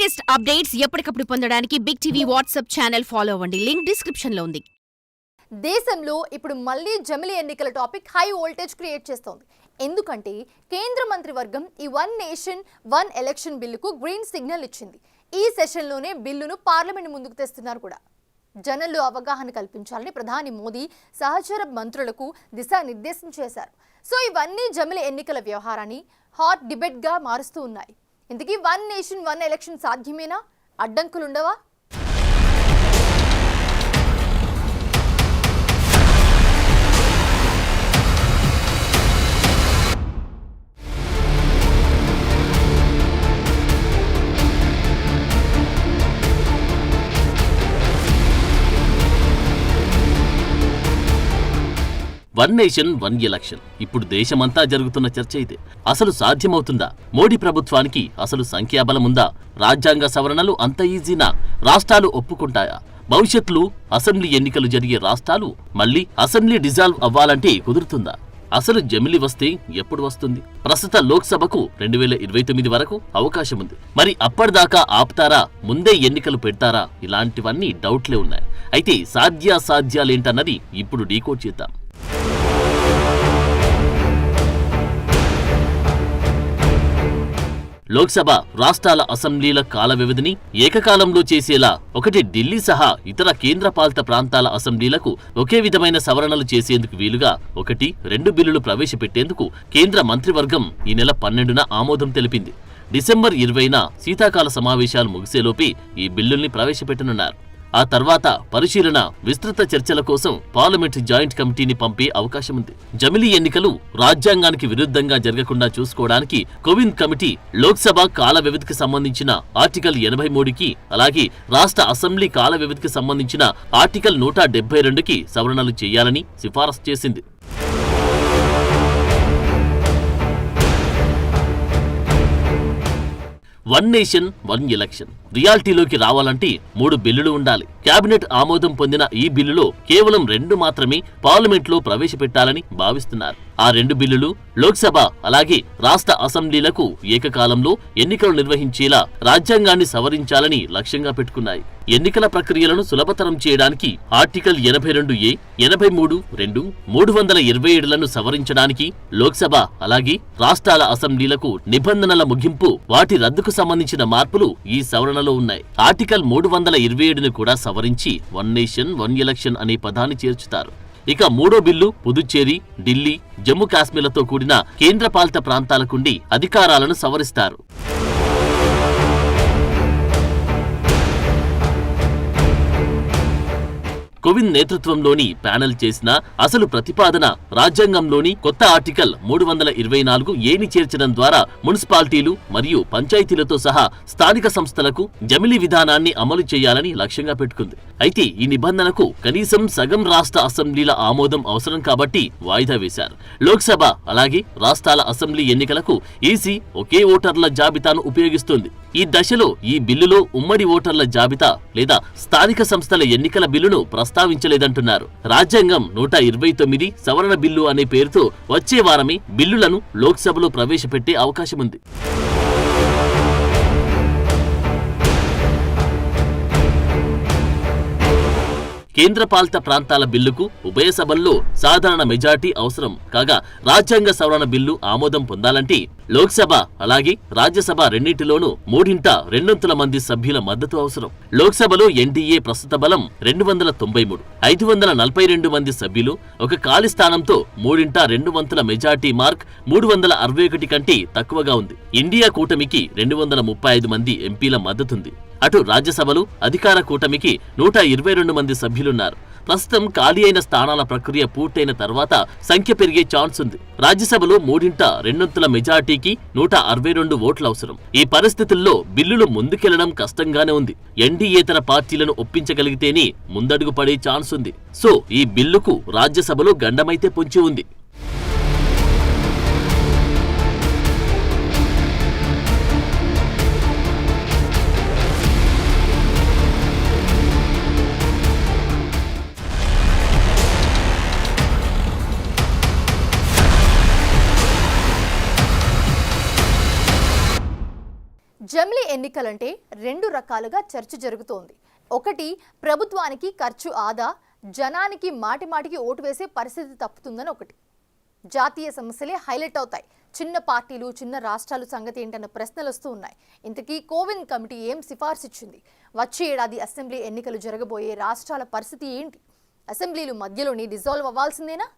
Latest updates ఎప్పటికప్పుడు పొందడానికి big TV WhatsApp channel follow అవ్వండి. లింక్ డిస్క్రిప్షన్ లో ఉంది. దేశంలో ఇప్పుడు మళ్ళీ జమిలి ఎన్నికల టాపిక్ హై వోల్టేజ్ క్రియేట్ చేస్తోంది. ఎందుకంటే కేంద్ర మంత్రివర్గం ఈ వన్ నేషన్ వన్ ఎలక్షన్ బిల్లుకు గ్రీన్ సిగ్నల్ ఇచ్చింది. ఈ సెషన్లోనే బిల్లును పార్లమెంట్ ముందుకు తెస్తున్నారు కూడా. జనంలో అవగాహన కల్పించాలని ప్రధాని మోదీ సహచర మంత్రులకు దిశానిర్దేశం చేశారు. సో ఇవన్నీ జమిలి ఎన్నికల వ్యవహారాన్ని హాట్ డిబేట్గా మారుస్తూ ఉన్నాయి. ఇంతకీ వన్ నేషన్ వన్ ఎలక్షన్ సాధ్యమేనా? అడ్డంకులుండవా? వన్ నేషన్ వన్ ఎలక్షన్ ఇప్పుడు దేశమంతా జరుగుతున్న చర్చ ఇదే. అసలు సాధ్యమవుతుందా? మోడీ ప్రభుత్వానికి అసలు సంఖ్యాబలముందా? రాజ్యాంగ సవరణలు అంత ఈజీనా? రాష్ట్రాలు ఒప్పుకుంటాయా? భవిష్యత్తులో అసెంబ్లీ ఎన్నికలు జరిగే రాష్ట్రాలు మళ్లీ అసెంబ్లీ డిజాల్వ్ అవ్వాలంటే కుదురుతుందా? అసలు జమిలి వస్తే ఎప్పుడు వస్తుంది? ప్రస్తుత లోక్సభకు 2029 వరకు అవకాశం ఉంది. మరి అప్పటిదాకా ఆపుతారా? ముందే ఎన్నికలు పెడతారా? ఇలాంటివన్నీ డౌట్లే ఉన్నాయి. అయితే సాధ్యాసాధ్యాలేంటన్నది ఇప్పుడు డీకోడ్ చేద్దాం. లోక్సభ, రాష్ట్రాల అసెంబ్లీల కాల వ్యవధిని ఏకకాలంలో చేసేలా ఒకటి ఢిల్లీ సహా ఇతర కేంద్రపాలిత ప్రాంతాల అసెంబ్లీలకు ఒకే విధమైన సవరణలు చేసేందుకు వీలుగా 1-2 బిల్లులు ప్రవేశపెట్టేందుకు కేంద్ర మంత్రివర్గం ఈ నెల 12న ఆమోదం తెలిపింది. డిసెంబర్ 20న శీతాకాల సమావేశాలు ముగిసేలోపే ఈ బిల్లుల్ని ప్రవేశపెట్టనున్నారు. ఆ తర్వాత పరిశీలన, విస్తృత చర్చల కోసం పార్లమెంట్ జాయింట్ కమిటీని పంపే అవకాశం ఉంది. జమిలి ఎన్నికలు రాజ్యాంగానికి విరుద్ధంగా జరగకుండా చూసుకోవడానికి కోవింద్ కమిటీ లోక్సభ కాల వ్యవధికి సంబంధించిన ఆర్టికల్ 83కి, అలాగే రాష్ట్ర అసెంబ్లీ కాల వ్యవధికి సంబంధించిన ఆర్టికల్ 172కి సవరణలు చేయాలని సిఫారసు చేసింది. వన్ నేషన్ వన్ ఎలక్షన్ రియాలిటీలోకి రావాలంటే 3 బిల్లులు ఉండాలి. కేబినెట్ ఆమోదం పొందిన ఈ బిల్లులో కేవలం 2 మాత్రమే పార్లమెంట్లో ప్రవేశపెట్టాలని భావిస్తున్నారు. ఆ 2 బిల్లులు లోక్సభ అలాగే రాష్ట్ర అసెంబ్లీలకు ఏకకాలంలో ఎన్నికలు నిర్వహించేలా రాజ్యాంగాన్ని సవరించాలని లక్ష్యంగా పెట్టుకున్నాయి. ఎన్నికల ప్రక్రియలను సులభతరం చేయడానికి ఆర్టికల్ 82A, 83(2), 327లను సవరించడానికి లోక్సభ అలాగే రాష్ట్రాల అసెంబ్లీలకు నిబంధనల ముగింపు, వాటి రద్దుకు సంబంధించిన మార్పులు ఈ సవరణలో ఉన్నాయి. ఆర్టికల్ 327ను కూడా సవరించి వన్ నేషన్ వన్ ఎలక్షన్ అనే పదాన్ని చేర్చుతారు. ఇక 3వ బిల్లు పుదుచ్చేరి, ఢిల్లీ, జమ్మూ కాశ్మీర్లతో కూడిన కేంద్రపాలిత ప్రాంతాలకుండి అధికారాలను సవరిస్తారు. కోవింద్ నేతృత్వంలోని ప్యానెల్ చేసిన అసలు ప్రతిపాదన రాజ్యాంగంలోని కొత్త ఆర్టికల్ 324Aని చేర్చడం ద్వారా మున్సిపాలిటీలు మరియు పంచాయతీలతో సహా స్థానిక సంస్థలకు జమిలి విధానాన్ని అమలు చేయాలని లక్ష్యంగా పెట్టుకుంది. అయితే ఈ నిబంధనకు కనీసం సగం రాష్ట్ర అసెంబ్లీల ఆమోదం అవసరం కాబట్టి వాయిదా వేశారు. లోక్సభ అలాగే రాష్ట్రాల అసెంబ్లీ ఎన్నికలకు ఈసీ ఒకే ఓటర్ల జాబితాను ఉపయోగిస్తుంది. ఈ దశలో ఈ బిల్లులో ఉమ్మడి ఓటర్ల జాబితా లేదా స్థానిక సంస్థల ఎన్నికల బిల్లును ప్రస్తావించలేదంటున్నారు. రాజ్యాంగం 129 సవరణ బిల్లు అనే పేరుతో వచ్చే వారమే బిల్లులను లోక్సభలో ప్రవేశపెట్టే అవకాశం ఉంది. కేంద్రపాలిత ప్రాంతాల బిల్లుకు ఉభయ సభల్లో సాధారణ మెజార్టీ అవసరం కాగా, రాజ్యాంగ సవరణ బిల్లు ఆమోదం పొందాలంటే లోక్సభ అలాగే రాజ్యసభ రెండింటిలోనూ 3/2 మంది సభ్యుల మద్దతు అవసరం. లోక్సభలో ఎన్డీఏ ప్రస్తుత బలం 293, 542 మంది సభ్యులు, ఒక ఖాళీ స్థానంతో 3/2 మెజార్టీ మార్క్ 361 కంటే తక్కువగా ఉంది. ఇండియా కూటమికి 235 మంది ఎంపీల మద్దతుంది. అటు రాజ్యసభలో అధికార కూటమికి 122 మంది సభ్యులున్నారు. ప్రస్తుతం ఖాళీ అయిన స్థానాల ప్రక్రియ పూర్తయిన తర్వాత సంఖ్య పెరిగే ఛాన్స్ ఉంది. రాజ్యసభలో 3/2 మెజార్టీకి 162 ఓట్లు అవసరం. ఈ పరిస్థితుల్లో బిల్లులు ముందుకెళ్లడం కష్టంగానే ఉంది. ఎన్డీయేతర పార్టీలను ఒప్పించగలిగితేనే ముందడుగు పడే ఛాన్స్ ఉంది. సో ఈ బిల్లుకు రాజ్యసభలో గండమైతే పొంచి ఉంది. జమిలి ఎన్నికలంటే రెండు రకాలుగా చర్చ జరుగుతోంది. ఒకటి, ప్రభుత్వానికి ఖర్చు ఆదా, జనానికి మాటిమాటికి ఓటు వేసే పరిస్థితి తప్పుతుందని ఒకటి. జాతీయ సమస్యలే హైలైట్ అవుతాయి. చిన్న పార్టీలు, చిన్న రాష్ట్రాలు సంగతి ఏంటన్న ప్రశ్నలు వస్తూ ఉన్నాయి. ఇంతకీ కోవింద్ కమిటీ ఏం సిఫార్సు ఇచ్చింది? వచ్చే ఏడాది అసెంబ్లీ ఎన్నికలు జరగబోయే రాష్ట్రాల పరిస్థితి ఏంటి? అసెంబ్లీలు మధ్యలోని డిజాల్వ్ అవ్వాల్సిందేనా?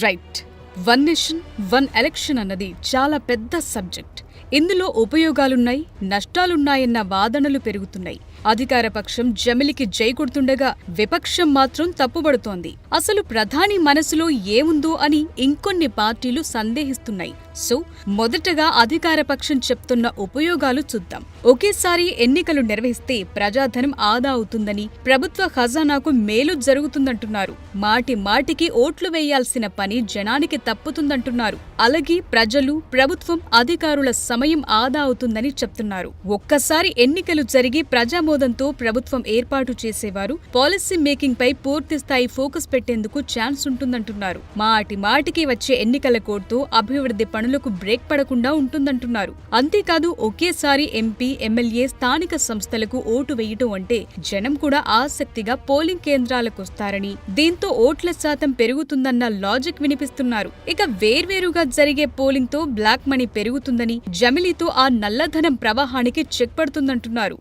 Right. One nation one election అన్నది చాలా పెద్ద సబ్జెక్ట్. ఇందులో ఉపయోగాలున్నాయి, నష్టాలున్నాయన్న వాదనలు పెరుగుతున్నాయి. అధికార పక్షం జమిలికి జై కొడుతుండగా విపక్షం మాత్రం తప్పుబడుతోంది. అసలు ప్రధాని మనసులో ఏముందో అని ఇంకొన్ని పార్టీలు సందేహిస్తున్నాయి. సో మొదటగా అధికార పక్షం చెప్తున్న ఉపయోగాలు చూద్దాం. ఒకేసారి ఎన్నికలు నిర్వహిస్తే ప్రజాధనం ఆదా అవుతుందని, ప్రభుత్వ ఖజానాకు మేలు జరుగుతుందంటున్నారు. మాటి మాటికి ఓట్లు వేయాల్సిన పని జనానికి తప్పుతుందంటున్నారు. అలాగే ప్రజలు, ప్రభుత్వం, అధికారుల సమయం ఆదా అవుతుందని చెప్తున్నారు. ఒక్కసారి ఎన్నికలు జరిగి ప్రజామోదంతో ప్రభుత్వం ఏర్పాటు చేసేవారు పాలసీ మేకింగ్ పై పూర్తిస్థాయి ఫోకస్ పెట్టేందుకు ఛాన్స్ ఉంటుందంటున్నారు. మాటి మాటికి వచ్చే ఎన్నికల కోడ్తో అభివృద్ధి పనులకు బ్రేక్ పడకుండా ఉంటుందంటున్నారు. అంతేకాదు ఒకేసారి ఎంపీ, ఎమ్మెల్యే, స్థానిక సంస్థలకు ఓటు వేయటం అంటే జనం కూడా ఆసక్తిగా పోలింగ్ కేంద్రాలకొస్తారని, దీంతో ఓట్ల శాతం పెరుగుతుందన్న లాజిక్ వినిపిస్తున్నారు. ఇక వేర్వేరుగా జరిగే పోలింగ్ తో బ్లాక్ మనీ పెరుగుతుందని, జమిలీతో ఆ నల్లధనం ప్రవాహానికి చెక్ పడుతుందంటున్నారు.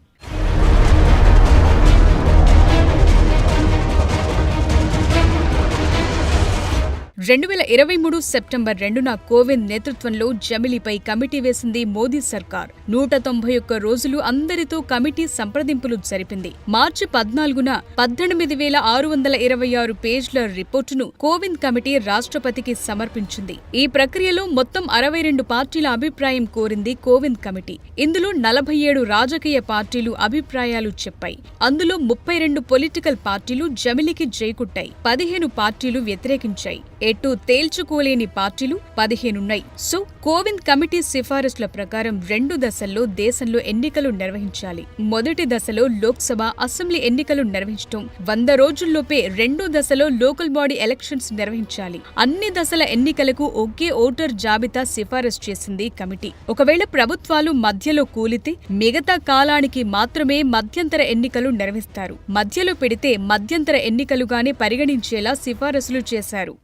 2023 సెప్టెంబర్ 2న కోవింద్ నేతృత్వంలో జమిలీపై కమిటీ వేసింది మోదీ సర్కార్. 191 రోజులు అందరితో కమిటీ సంప్రదింపులు జరిపింది. మార్చి 14న 18,626 పేజ్ల రిపోర్టును కోవింద్ కమిటీ రాష్ట్రపతికి సమర్పించింది. ఈ ప్రక్రియలో మొత్తం 62 పార్టీల అభిప్రాయం కోరింది కోవింద్ కమిటీ. ఇందులో 47 రాజకీయ పార్టీలు అభిప్రాయాలు చెప్పాయి. అందులో 32 పొలిటికల్ పార్టీలు జమిలీకి జైకొట్టాయి. 15 పార్టీలు వ్యతిరేకించాయి. ఎటు తేల్చుకోలేని పార్టీలు 15 ఉన్నాయి. సో కోవింద్ కమిటీ సిఫారసుల ప్రకారం 2 దశల్లో దేశంలో ఎన్నికలు నిర్వహించాలి. మొదటి దశలో లోక్సభ, అసెంబ్లీ ఎన్నికలు నిర్వహించడం, 100 రోజుల్లోపే 2వ దశలో లోకల్ బాడీ ఎలక్షన్స్ నిర్వహించాలి. అన్ని దశల ఎన్నికలకు ఒకే ఓటర్ జాబితా సిఫారసు చేసింది కమిటీ. ఒకవేళ ప్రభుత్వాలు మధ్యలో కూలితే మిగతా కాలానికి మాత్రమే మధ్యంతర ఎన్నికలు నిర్వహిస్తారు. మధ్యలో పెడితే మధ్యంతర ఎన్నికలుగానే పరిగణించేలా సిఫారసులు చేశారు.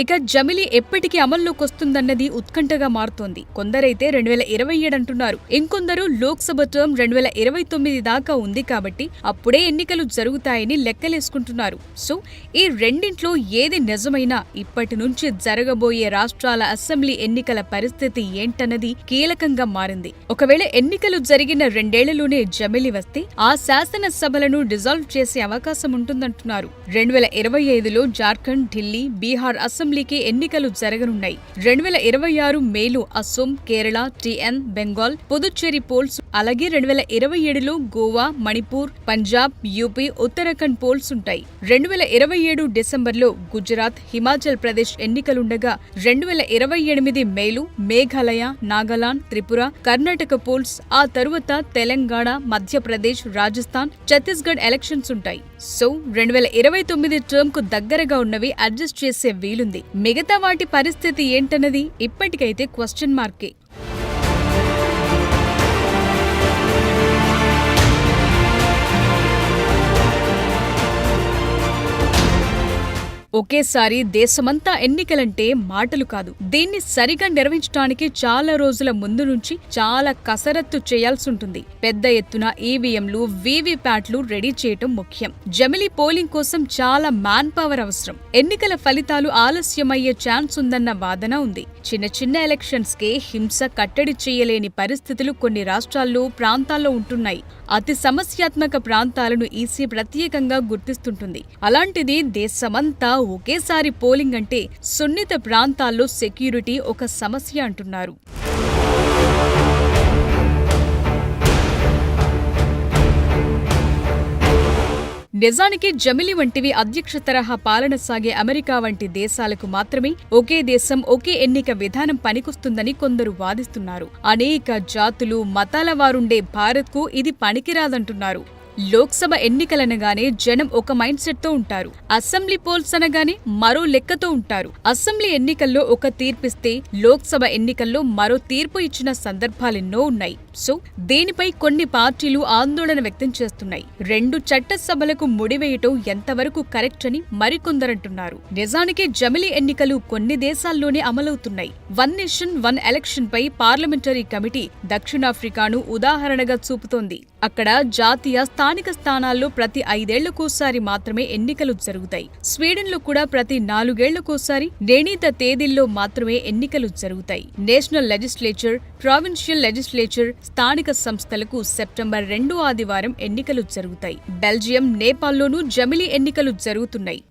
ఇక జమిలీ ఎప్పటికి అమల్లోకొస్తుందన్నది ఉత్కంఠగా మారుతోంది. కొందరైతే 2027 అంటున్నారు. ఇంకొందరు లోక్సభ టర్మ్ 2029 దాకా ఉంది కాబట్టి అప్పుడే ఎన్నికలు జరుగుతాయని లెక్కలేసుకుంటున్నారు. సో ఈ రెండింట్లో ఏది నిజమైనా ఇప్పటి నుంచి జరగబోయే రాష్ట్రాల అసెంబ్లీ ఎన్నికల పరిస్థితి ఏంటన్నది కీలకంగా మారింది. ఒకవేళ ఎన్నికలు జరిగిన 2 ఏళ్లలోనే జమిలీ వస్తే ఆ శాసనసభలను డిజాల్వ్ చేసే అవకాశం ఉంటుందంటున్నారు. 2025లో జార్ఖండ్, ఢిల్లీ, బీహార్ అసెంబ్లీకి ఎన్నికలు జరగనున్నాయి. 2026 మేలో అసోం, కేరళ, టీఎన్, బెంగాల్, పుదుచ్చేరి పోల్స్, అలాగే 2027లో గోవా, మణిపూర్, పంజాబ్, యూపీ, ఉత్తరాఖండ్ పోల్స్ ఉంటాయి. 2027 డిసెంబర్లో గుజరాత్, హిమాచల్ ప్రదేశ్ ఎన్నికలుండగా 2028 మేలో మేఘాలయ, నాగాలాండ్, త్రిపుర, కర్ణాటక పోల్స్, ఆ తరువాత తెలంగాణ, మధ్యప్రదేశ్, రాజస్థాన్, ఛత్తీస్గఢ్ ఎలక్షన్స్ ఉంటాయి. సో 2029 టర్మ్ కు దగ్గరగా ఉన్నవి అడ్జస్ట్ చేసే వీలుంది. మిగతా వాటి పరిస్థితి ఏంటన్నది ఇప్పటికైతే క్వశ్చన్ మార్కే. ఒకేసారి దేశమంతా ఎన్నికలంటే మాటలు కాదు. దీన్ని సరిగా నిర్వహించడానికి చాలా రోజుల ముందు నుంచి చాలా కసరత్తు చేయాల్సి ఉంటుంది. పెద్ద ఎత్తున ఈవీఎంలు, వీవీప్యాట్లు రెడీ చేయటం ముఖ్యం. జమిలీ పోలింగ్ కోసం చాలా మ్యాన్ పవర్ అవసరం. ఎన్నికల ఫలితాలు ఆలస్యమయ్యే ఛాన్స్ ఉందన్న వాదన ఉంది. చిన్న చిన్న ఎలక్షన్స్ కే హింస కట్టడి చేయలేని పరిస్థితులు కొన్ని రాష్ట్రాల్లో, ప్రాంతాల్లో ఉంటున్నాయి. అతి సమస్యాత్మక ప్రాంతాలను ఈసీ ప్రత్యేకంగా గుర్తిస్తుంటుంది. అలాంటిది దేశమంతా ఒకేసారి పోలింగ్ అంటే సున్నిత ప్రాంతాల్లో సెక్యూరిటీ ఒక సమస్య అంటున్నారు. నిజానికి జమిలి వంటివి అధ్యక్ష తరహా పాలన సాగే అమెరికా వంటి దేశాలకు మాత్రమే ఒకే దేశం ఒకే ఎన్నిక విధానం పనికొస్తుందని కొందరు వాదిస్తున్నారు. అనేక జాతులు మతాల వారుండే భారత్కు ఇది పనికిరాదంటున్నారు. లోక్సభ ఎన్నికలనగానే జనం ఒక మైండ్ సెట్ తో ఉంటారు. అసెంబ్లీ పోల్స్ అనగానే మరో లెక్కతో ఉంటారు. అసెంబ్లీ ఎన్నికల్లో ఒక తీర్పిస్తే లోక్సభ ఎన్నికల్లో మరో తీర్పు ఇచ్చిన సందర్భాలెన్నో ఉన్నాయి. సో దీనిపై కొన్ని పార్టీలు ఆందోళన వ్యక్తం చేస్తున్నాయి. 2 చట్టసభలకు ముడివేయటం ఎంతవరకు కరెక్ట్ అని మరికొందరంటున్నారు. నిజానికి జమిలి ఎన్నికలు కొన్ని దేశాల్లోనే అమలవుతున్నాయి. వన్ నేషన్ వన్ ఎలక్షన్ పై పార్లమెంటరీ కమిటీ దక్షిణాఫ్రికాను ఉదాహరణగా చూపుతోంది. అక్కడ జాతీయ స్థానిక స్థానాల్లో ప్రతి 5 ఏళ్లకోసారి మాత్రమే ఎన్నికలు జరుగుతాయి. స్వీడన్లో కూడా ప్రతి 4 ఏళ్లకోసారి నిర్ణీత తేదీల్లో మాత్రమే ఎన్నికలు జరుగుతాయి. నేషనల్ లెజిస్లేచర్, ప్రావిన్షియల్ లెజిస్లేచర్, స్థానిక సంస్థలకు సెప్టెంబర్ 2వ ఆదివారం ఎన్నికలు జరుగుతాయి. బెల్జియం, నేపాల్లోనూ జమిలి ఎన్నికలు జరుగుతున్నాయి.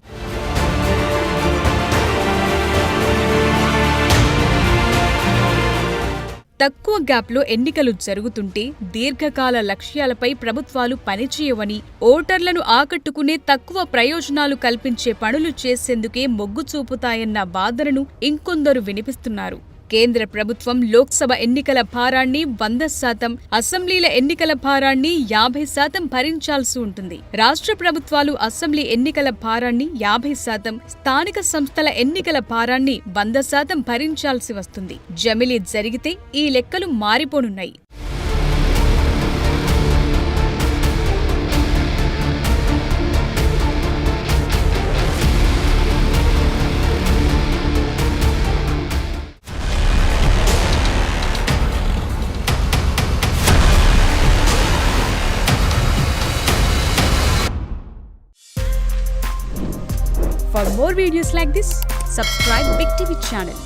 తక్కువ గ్యాప్లో ఎన్నికలు జరుగుతుంటే దీర్ఘకాల లక్ష్యాలపై ప్రభుత్వాలు పనిచేయవని, ఓటర్లను ఆకట్టుకునే తక్కువ ప్రయోజనాలు కల్పించే పనులు చేసేందుకే మొగ్గు చూపుతాయన్న వాదనను ఇంకొందరు వినిపిస్తున్నారు. కేంద్ర ప్రభుత్వం లోక్సభ ఎన్నికల భారాన్ని 100%, అసెంబ్లీల ఎన్నికల భారాన్ని 50% భరించాల్సి ఉంటుంది. రాష్ట్ర ప్రభుత్వాలు అసెంబ్లీ ఎన్నికల భారాన్ని 50%, స్థానిక సంస్థల ఎన్నికల భారాన్ని 100% భరించాల్సి వస్తుంది. జమిలి జరిగితే ఈ లెక్కలు మారిపోనున్నాయి. For more videos like this, subscribe Big TV channel.